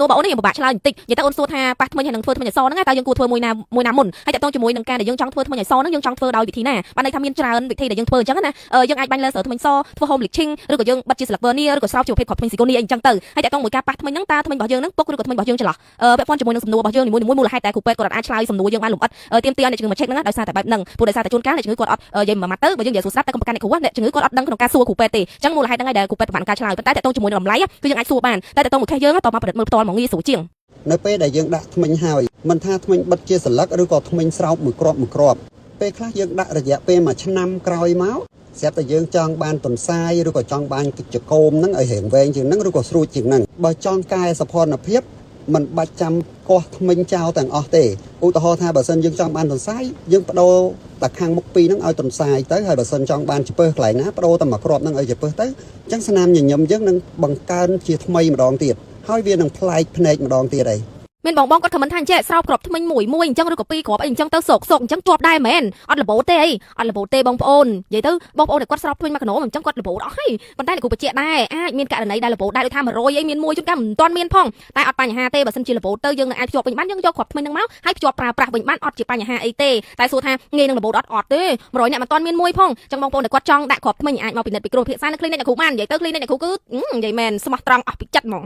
នួរបងអូននេះយើងពិបាកឆ្លើយបន្តិចនិយាយទៅអូនសួរថាប៉ះថ្មិញហើយនឹងធ្វើថ្មិញអសហ្នឹងតើយើងគួរធ្វើមួយណាមុនហើយតើតោងជាមួយនឹងការដែលយើងចង់ធ្វើថ្មិញអសហ្នឹងយើងចង់ធ្វើដោយវិធីណាបានន័យថាមានច្រើនវិធីដែលយើងធ្វើអញ្ចឹងណាយើងអាចបាញ់លើស្រូវថ្មិញសធ្វើ home bleaching ឬក៏យើងបិទជា slug vernier ឬក៏ស្រោបជាប្រភេទគ្រាប់ថ្មិញ Zirconia អីអញ្ចឹងទៅហើយតើតោងមួយការប៉ះថ្មិញហ្នឹងតើថ្មិញរបស់យើងហ្នឹងពុកឬក៏ថ្មិញរបស់យើងច្រឡោះពាក់ព័ន្ធជាមួយនឹងសំណួររបស់យើងនីមួយៗមូលហេតុតែគ្រូពេទ្យគាត់អាចឆ្លើយសំណួរយើងបានលម្អិតទាមទារអ្នកជំងឺមក check ហ្នឹងដោយសារតែបែបហ្នឹងព្រោះដោយសារតែជួនកាលអ្នកជំងឺគាត់អត់និយាយមួយម៉ាត់ទៅបើយើងនិយាយសួរស្រាប់តែកុំប្រកាន់អ្នកគ្រូអ្នកជំងឺគាត់អត់ដឹងក្នុងការសួរគ្រូពេទ្យទេអញ្ចឹងមូលហេតុហ្នឹងហើយដែលគ្រូពេទ្យប្រកាន់ការឆ្លើយប៉ុន្តែតើតោងជាមួយនឹងតម្លៃគឺយើងអាចសួរបានតែតើតោងមួយខេសយើងតមកប្រឌិតមើលផ្ទាល់មកងាយស្រួលជាងនៅពេលដែលយើងដាក់ថ្មិញហើយមិនថាថ្មិញបិទជាសន្លឹកឬក៏ថ្មិញស្រោបមួយគ្រាប់ពេលខ្លះយើងដាក់រយៈពេល1ឆ្នាំក្រោយមកស្រាប់តែយើងចង់បានទន្សាយឬក៏ចង់បានចកោមហ្នឹងឲ្យរៀងវែងជាងហ្នឹងឬក៏ស្រួចជាងហ្នឹងបើចង់កែសោភ័ណភាពមិនបាច់ចាំកោះថ្មិញចោលទាំងអស់ទេឧទាហរណ៍ថាបើសិនយើងចង់បានទន្សាយយើងបដូរតែខាងមុខពីរហ្នឹងឲ្យទន្សាយទៅហើយបើសិនចង់បានឆ្ពើកន្លែងណាបដូរតែមួយគ្រាប់ហ្នឹងឲ្យឆ្ពើទៅអញ្ចឹងស្នាមញញឹមយើងនឹងបង្កើនជាថ្មីម្ដងទៀតហើយវានឹងប្លែកភ្នែកម្ដងទៀតអីមានបងគាត់ខមមិនថាអញ្ចឹងស្រោបគ្រាប់ថ្មិញមួយអញ្ចឹងឬក៏ពីរគ្រាប់អីអញ្ចឹងទៅសោកអញ្ចឹងជាប់ដែរមែនអត់របូតទេអីអត់របូតទេបងប្អូននិយាយទៅបងប្អូនគាត់ស្រោបថ្មិញមួយកណោមអញ្ចឹងគាត់របូតអស់ហើយប៉ុន្តែលោកគ្រូបញ្ជាក់ដែរអាចមានករណីដែលរបូតដែរដូចថា100អីមានមួយជួនកាលមិនទាន់មានផងតែអត់បញ្ហាទេបើសិនជារបូតទៅយើងនឹងអាចភ្ជាប់វិញបានយើងយកគ្រាប់ថ្មិញហ្នឹងមកហើយភ្ជាប់ប្រើប្រាស់វិញបានអត់ជាបញ្ហាអីទេតែសួរថាងាយនឹងរបូតអត់ទេ100អ្នកមិនទាន់មានមួយផងអញ្ចឹងបងប្អូនគាត់ចង់ដាក់គ្រាប់ថ្មិញអាចមកពិនិត្យពីគ្រូភាសានៅ clinic អ្នកគ្រូបាននិយាយទៅ clinic អ្នកគ្រូគឺនិយាយមែនស្មោះត្រង់អស់ពីចិត្តហ្មង